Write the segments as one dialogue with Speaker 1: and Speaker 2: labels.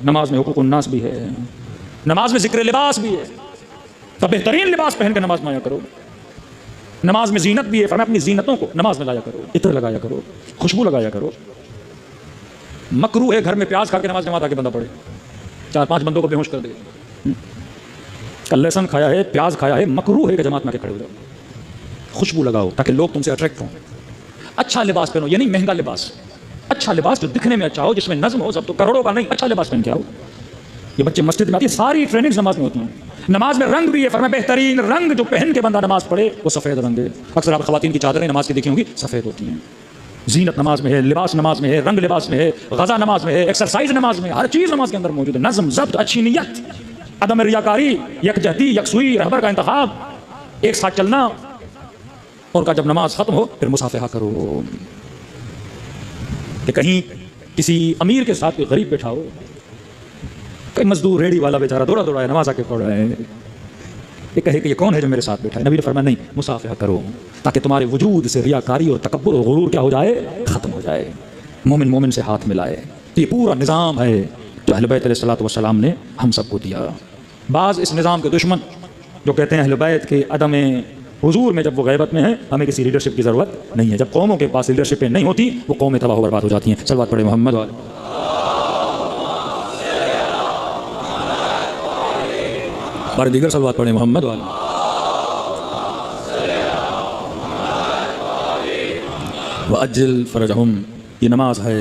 Speaker 1: नमाज में हुकूक उन्नास भी है, नमाज में जिक्र लिबास भी है। तो बेहतरीन लिबास पहन कर नमाज में आया करो। नमाज में जीनत भी है, फरमाया अपनी जीनतों को नमाज में लाया करो, इत्र लगाया करो, खुशबू लगाया करो। मकरू है घर में प्याज खा के नमाज जमात आके बंदा पड़े, 4-5 बंदों को बेहोश कर दे। कल लहसुन खाया है, प्याज खाया है, मकरू है कि जमात में आके खड़े हो जाओ। खुशबू लगाओ ताकि लोग तुमसे अट्रैक्ट हों। अच्छा लिबास पहनो, यानी महंगा लिबास, अच्छा लिबास जो दिखने में अच्छा हो, जिसमें नज्म हो। सब तो करोड़ों का नहीं, अच्छा लिबास पहन के आओ। ये बच्चे मस्जिद में आती है, सारी ट्रेनिंग नमाज में होती है। नमाज में रंग भी है, फरमाया बेहतरीन रंग जो पहन के बंदा नमाज पढ़े वो सफ़ेद रंग है। अक्सर आप ख़वातीन की चादरें नमाज की देखी होंगी, सफ़ेद होती हैं। जीनत नमाज में है, लिबास नमाज में है, रंग लिबास में है, गज़ा नमाज में है, एक्सरसाइज नमाज में, हर चीज़ नमाज के अंदर मौजूद है। नज़म, ज़ब्त, अच्छी नियत, अदम रियाकारी, यकजहती, यकसुई, रहबर का इंतखाब, एक साथ चलना। और का जब नमाज ख़त्म हो फिर मुसाफिहा करो कि कहीं किसी अमीर के साथ कोई गरीब बैठा हो, कहीं मजदूर रेडी वाला बेचारा दौड़ा दौड़ा है, नमाज आके पढ़ रहा है, ये कहे कि ये कौन है जो मेरे साथ बैठा है। नबी ने फरमाया नहीं, मुसाफिहा करो ताकि तुम्हारे वजूद से रियाकारी और तकब्बुर और गुरूर क्या हो जाए, ख़त्म हो जाए। मोमिन मोमिन से हाथ मिलाए। तो ये पूरा निज़ाम है जो अहले बैत अलैहिस्सलातु वस्सलाम ने हम सबको दिया। बाज़ इस निज़ाम के दुश्मन जो कहते हैं अहले बैत के अदम हुजूर में जब वो गैबत में है, हमें किसी लीडरशिप की ज़रूरत नहीं है। जब कौमों के पास लीडरशिप नहीं होती वो कौमें तबाह बर्बाद हो जाती हैं। सल्लल्लाहु अलैहि मोहम्मद वाले बार दीगर सल्लल्लाहु पढ़े मोहम्मद वाले। व अज्जल फरजहुम, ये नमाज है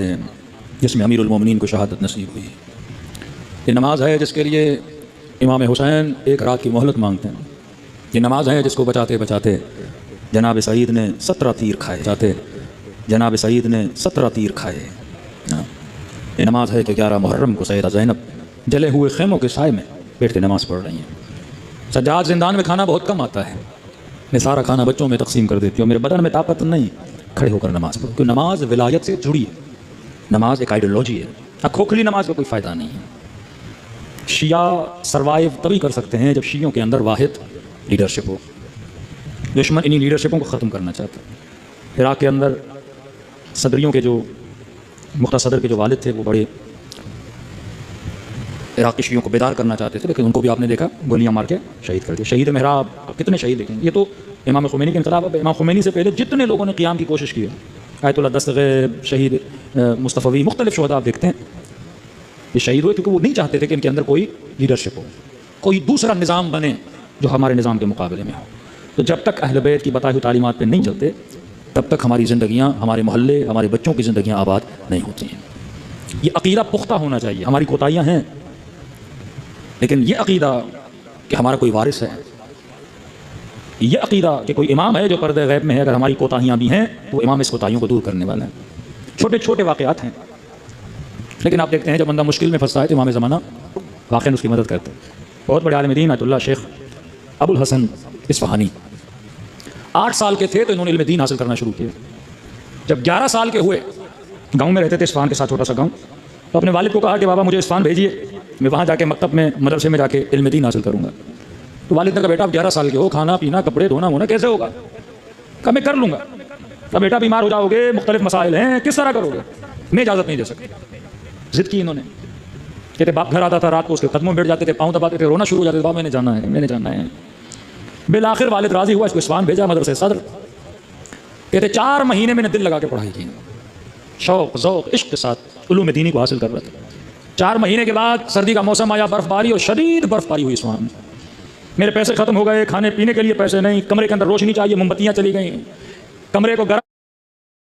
Speaker 1: जिसमें अमीरुल मोमिनीन को शहादत नसीब हुई। ये नमाज है जिसके लिए इमाम हुसैन एक रात की मोहलत मांगते हैं। ये नमाज है जिसको बचाते बचाते जनाब सईद ने 17 तीर खाए, जाते जनाब सईद ने 17 तीर खाए। ये नमाज है कि 11 मुहर्रम को सैयदा ज़ैनब जले हुए खेमों के साए में बैठ के नमाज़ पढ़ रही हैं। सज्जाद ज़िंदान में खाना बहुत कम आता है, मैं सारा खाना बच्चों में तकसीम कर देती हूँ, मेरे बदन में ताकत नहीं, खड़े होकर नमाज़ पढ़ो। क्योंकि नमाज विलायत से जुड़ी है, नमाज एक आइडियोलॉजी है। अब खोखली नमाज का कोई फ़ायदा नहीं है। शिया सर्वाइव तभी कर सकते हैं जब शियों के अंदर वाहिद लीडरशिप हो। दुश्मन इन्हीं लीडरशिपों को ख़त्म करना चाहता है। इराक़ के अंदर सदरियों के जो मुख्ता सदर के जो वालिद थे वो बड़े इराक़ी शियों को बेदार करना चाहते थे, लेकिन उनको भी आपने देखा गोलियां मार के शहीद कर दिया। शहीद महराब, कितने शहीद देखेंगे। ये तो इमाम खुमैनी के इंक़िलाब। इमाम खुमैनी से पहले जितने लोगों ने क़ियाम की कोशिश की है, आयतुल्लाह दस्तगीर, शहीद मुस्तफ़वी, मुख्तलिफ शुहदा आप देखते हैं, ये शहीद हुए क्योंकि वो नहीं चाहते थे कि इनके अंदर कोई लीडरशिप हो, कोई दूसरा निज़ाम बने जो हमारे निज़ाम के मुकाबले में हो। तो जब तक अहले बैत की बताई हुई तालीमात पर नहीं चलते तब तक हमारी ज़िंदगियाँ, हमारे मोहल्ले, हमारे बच्चों की ज़िंदगियाँ आबाद नहीं होती हैं। ये अक़ीदा पुख्ता होना चाहिए। हमारी कोताहियाँ हैं, लेकिन ये अक़ीदा कि हमारा कोई वारिस है, ये अक़ीदा कि कोई इमाम है जो पर्दे गैब में है, अगर हमारी कोताहियाँ भी हैं तो इमाम इस कोताहियों को दूर करने वाला है। छोटे छोटे वाक़यात हैं, लेकिन आप देखते हैं जब बंदा मुश्किल में फंसता है तो इमाम ज़माना वाक़ई उसकी मदद करते हैं। बहुत बड़े आलिम दीन आयतुल्लाह शेख अबुल हसन इस्फ़हानी 8 साल के थे तो इन्होंने इल्म दीन हासिल करना शुरू किया। जब 11 साल के हुए, गाँव में रहते थे, इस्फ़हान के साथ छोटा सा गाँव, तो अपने वालिद को कहा कि बाबा मुझे इस्फ़हान भेजिए, मैं वहाँ जाके मकतब में, मदरसे में जाके इल्म दीन हासिल करूँगा। तो वालिद ने कहा बेटा आप 11 साल के हो, खाना पीना कपड़े धोना होना कैसे होगा? कहा मैं कर लूँगा। कहा बेटा बीमार हो जाओगे, मुख्तलिफ मसाइल हैं, किस तरह करोगे? मैं इजाज़त नहीं दे सकती। ज़िद की इन्होंने। कहते बाप घर आता था रात को, उसके कदमों में बैठ जाते थे, पाँव दबाते थे, रोना शुरू हो जाते थे, बाप मैंने जाना है, मैंने जाना है। बिल आखिर वालिद राज़ी हुआ, इसको इस्फ़हान भेजा मदरसे सदर। कहते 4 महीने मैंने दिल लगा के पढ़ाई की, शौक़ ज़ौक़ इश्क़ के साथ उलूम दीनी को हासिल कर रहा था। 4 महीने के बाद सर्दी का मौसम आया, बर्फ़बारी और शदीद बर्फ़बारी हुई इस्फ़हान में। मेरे पैसे ख़त्म हो गए, खाने पीने के लिए पैसे नहीं, कमरे के अंदर रोशनी चाहिए, मोमबत्तियाँ चली गई, कमरे को गर्म